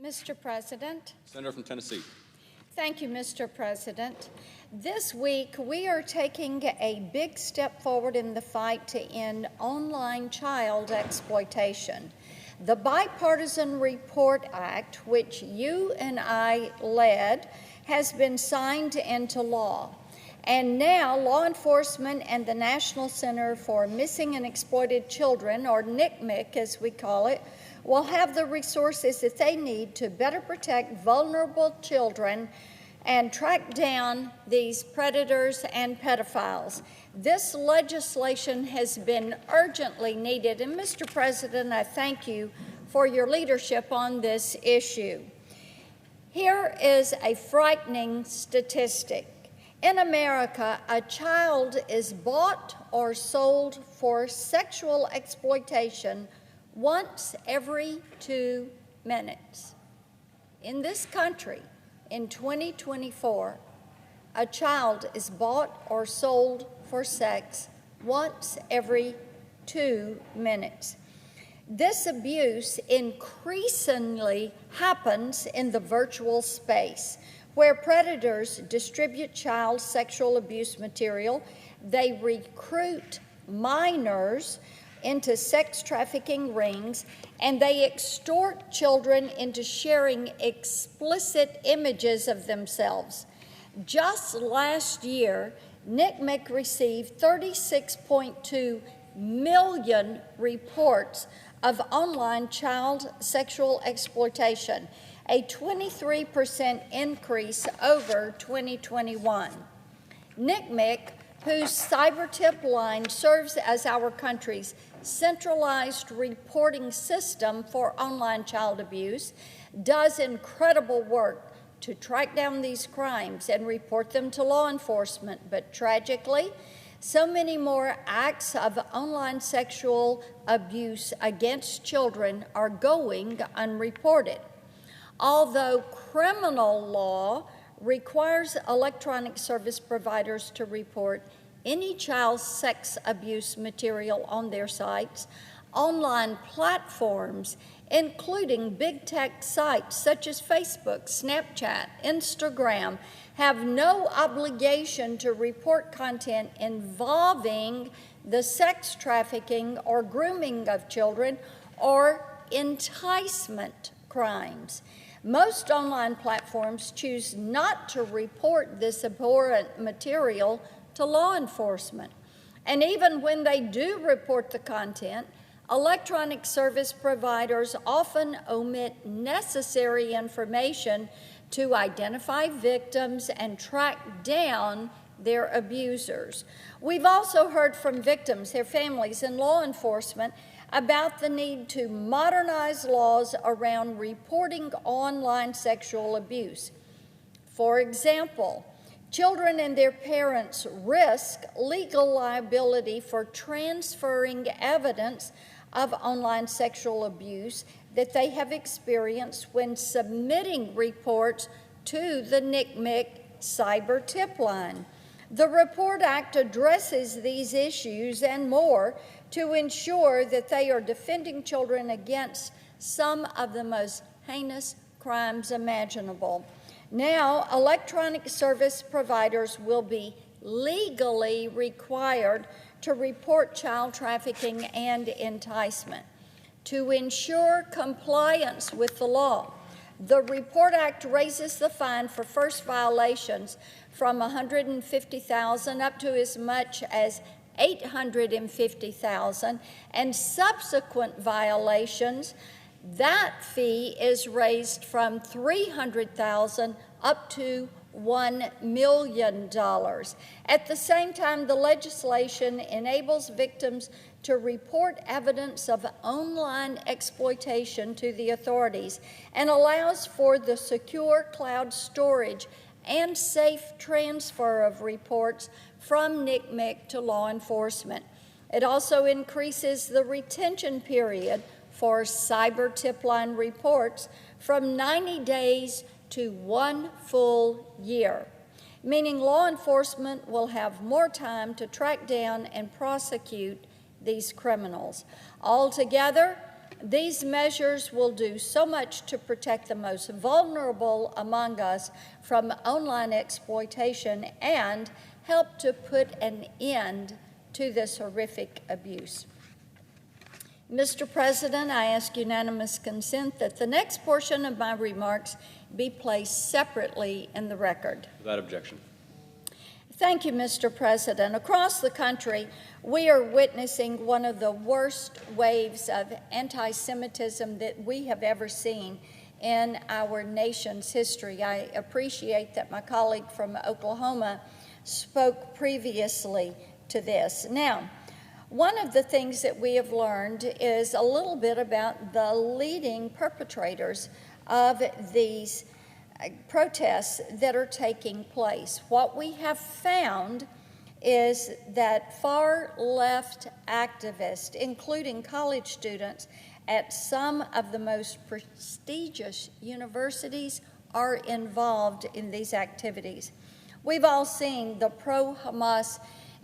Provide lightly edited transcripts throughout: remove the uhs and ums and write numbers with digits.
Mr. President. Senator from Tennessee. Thank you, Mr. President. This week, we are taking a big step forward in the fight to end online child exploitation. The Bipartisan Report Act, which you and I led, has been signed into law. And now law enforcement and the National Center for Missing and Exploited Children, or NCMEC as we call it, will have the resources that they need to better protect vulnerable children and track down these predators and pedophiles. This legislation has been urgently needed, and Mr. President, I thank you for your leadership on this issue. Here is a frightening statistic. In America, a child is bought or sold for sexual exploitation once every 2 minutes. In this country, in 2024, a child is bought or sold for sex once every 2 minutes. This abuse increasingly happens in the virtual space, where predators distribute child sexual abuse material. They recruit minors into sex trafficking rings, and they extort children into sharing explicit images of themselves. Just last year, NCMEC received 36.2 million reports of online child sexual exploitation, a 23% increase over 2021. NCMEC, whose cyber tip line serves as our country's centralized reporting system for online child abuse, does incredible work to track down these crimes and report them to law enforcement. But tragically, so many more acts of online sexual abuse against children are going unreported. Although criminal law requires electronic service providers to report any child sex abuse material on their sites, online platforms, including big tech sites such as Facebook, Snapchat, Instagram, have no obligation to report content involving the sex trafficking or grooming of children or enticement crimes. Most online platforms choose not to report this abhorrent material to law enforcement. And even when they do report the content, electronic service providers often omit necessary information to identify victims and track down their abusers. We've also heard from victims, their families, and law enforcement about the need to modernize laws around reporting online sexual abuse. For example, children and their parents risk legal liability for transferring evidence of online sexual abuse that they have experienced when submitting reports to the NCMEC cyber tip line. The Report Act addresses these issues and more to ensure that they are defending children against some of the most heinous crimes imaginable. Now, electronic service providers will be legally required to report child trafficking and enticement. To ensure compliance with the law, the Report Act raises the fine for first violations from $150,000 up to as much as $850,000, and subsequent violations, that fee is raised from $300,000 up to $1 million. At the same time, the legislation enables victims to report evidence of online exploitation to the authorities and allows for the secure cloud storage and safe transfer of reports from NCMEC to law enforcement. It also increases the retention period for cyber tip line reports from 90 days to 1 full year, meaning law enforcement will have more time to track down and prosecute these criminals. Altogether, These measures will do so much to protect the most vulnerable among us from online exploitation and help to put an end to this horrific abuse. Mr. President, I ask unanimous consent that the next portion of my remarks be placed separately in the record. Without objection. Thank you, Mr. President. Across the country, we are witnessing one of the worst waves of anti-Semitism that we have ever seen in our nation's history. I appreciate that my colleague from Oklahoma spoke previously to this. Now, one of the things that we have learned is a little bit about the leading perpetrators of these protests that are taking place. What we have found is that far-left activists, including college students at some of the most prestigious universities, are involved in these activities. We've all seen the pro-Hamas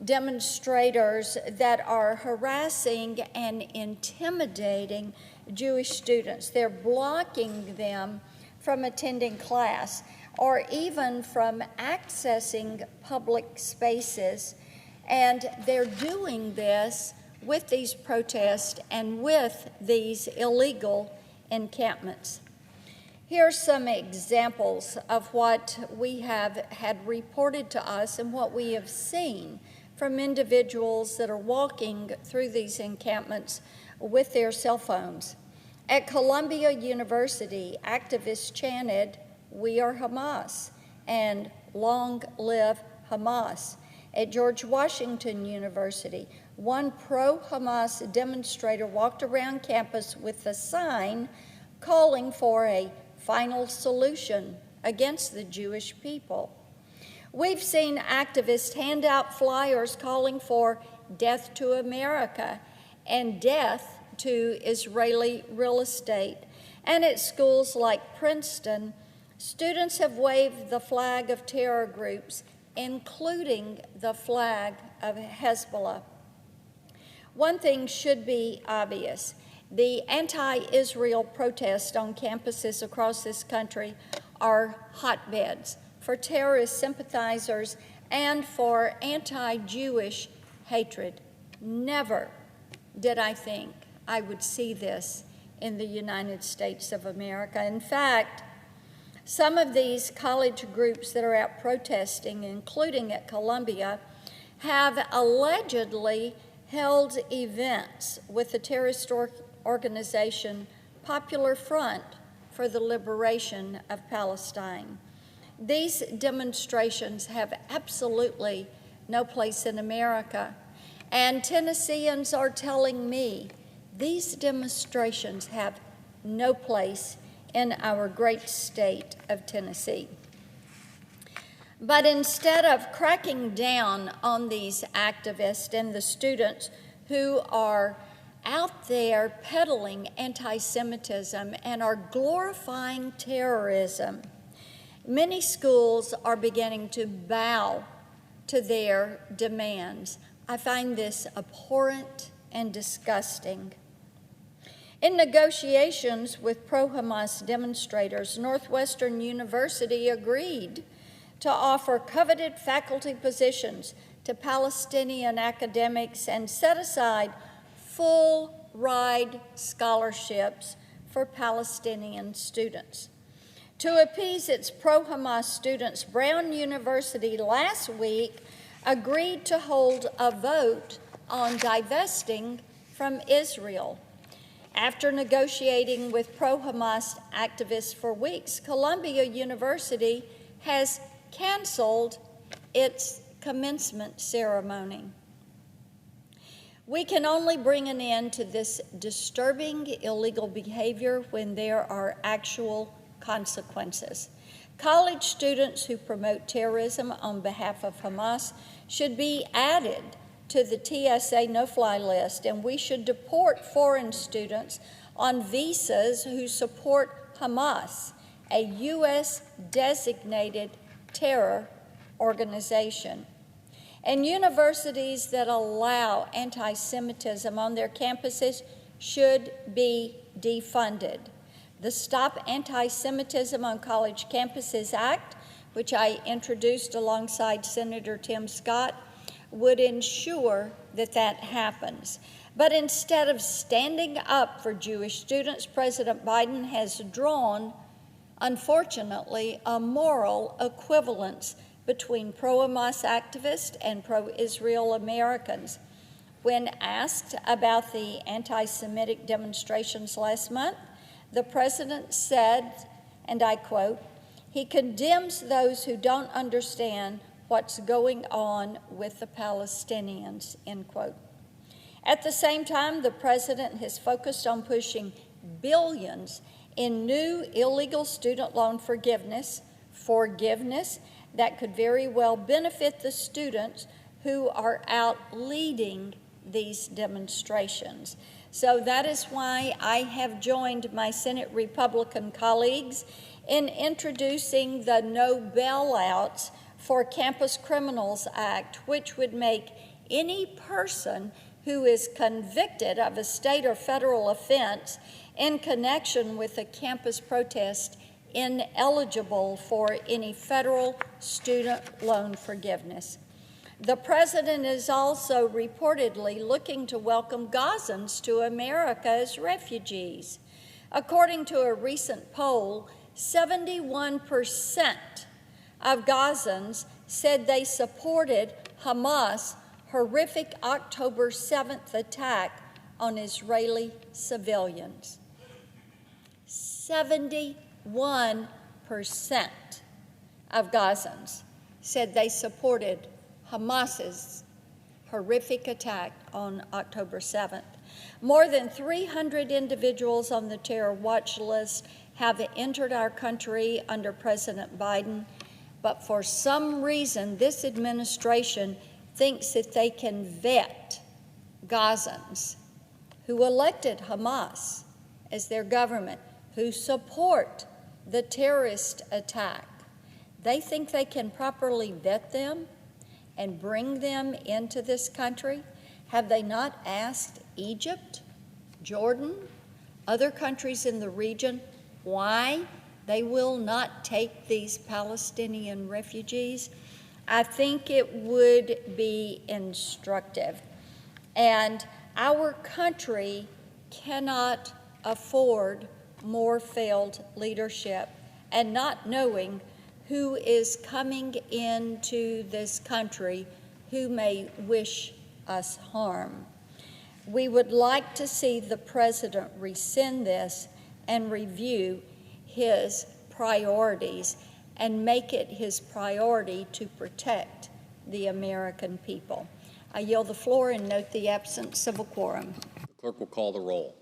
demonstrators that are harassing and intimidating Jewish students. They're blocking them from attending class or even from accessing public spaces. And they're doing this with these protests and with these illegal encampments. Here are some examples of what we have had reported to us and what we have seen from individuals that are walking through these encampments with their cell phones. At Columbia University, activists chanted, "We are Hamas," and "Long live Hamas." At George Washington University, one pro-Hamas demonstrator walked around campus with a sign calling for a final solution against the Jewish people. We've seen activists hand out flyers calling for death to America and death to Israeli real estate. And at schools like Princeton, students have waved the flag of terror groups, including the flag of Hezbollah. One thing should be obvious. The anti-Israel protests on campuses across this country are hotbeds for terrorist sympathizers and for anti-Jewish hatred. Never did I think I would see this in the United States of America. In fact, some of these college groups that are out protesting, including at Columbia, have allegedly held events with the terrorist organization Popular Front for the Liberation of Palestine. These demonstrations have absolutely no place in America, and Tennesseans are telling me these demonstrations have no place in our great state of Tennessee. But instead of cracking down on these activists and the students who are out there peddling anti-Semitism and are glorifying terrorism, many schools are beginning to bow to their demands. I find this abhorrent and disgusting. In negotiations with pro-Hamas demonstrators, Northwestern University agreed to offer coveted faculty positions to Palestinian academics and set aside full ride scholarships for Palestinian students. To appease its pro-Hamas students, Brown University last week agreed to hold a vote on divesting from Israel. After negotiating with pro-Hamas activists for weeks, Columbia University has canceled its commencement ceremony. We can only bring an end to this disturbing illegal behavior when there are actual consequences. College students who promote terrorism on behalf of Hamas should be added to the TSA no-fly list, and we should deport foreign students on visas who support Hamas, a U.S. designated terror organization. And universities that allow anti-Semitism on their campuses should be defunded. The Stop Anti-Semitism on College Campuses Act, which I introduced alongside Senator Tim Scott, would ensure that that happens. But instead of standing up for Jewish students, President Biden has drawn, unfortunately, a moral equivalence between pro-Hamas activists and pro-Israel Americans. When asked about the anti-Semitic demonstrations last month, the president said, and I quote, "He condemns those who don't understand what's going on with the Palestinians," end quote. At the same time, the president has focused on pushing billions in new illegal student loan forgiveness that could very well benefit the students who are out leading these demonstrations. So that is why I have joined my Senate Republican colleagues in introducing the No Bailouts for Campus Criminals Act, which would make any person who is convicted of a state or federal offense in connection with a campus protest ineligible for any federal student loan forgiveness. The president is also reportedly looking to welcome Gazans to America as refugees. According to a recent poll, 71% of Gazans said they supported Hamas' horrific October 7th attack on Israeli civilians. 71% of Gazans said they supported Hamas's horrific attack on October 7th. More than 300 individuals on the terror watch list have entered our country under President Biden, but for some reason, this administration thinks that they can vet Gazans who elected Hamas as their government, who support the terrorist attack. They think they can properly vet them and bring them into this country. Have they not asked Egypt, Jordan, other countries in the region why they will not take these Palestinian refugees? I think it would be instructive. And our country cannot afford more failed leadership and not knowing who is coming into this country who may wish us harm. We would like to see the president rescind this and review his priorities and make it his priority to protect the American people. I yield the floor and note the absence of a quorum. The clerk will call the roll.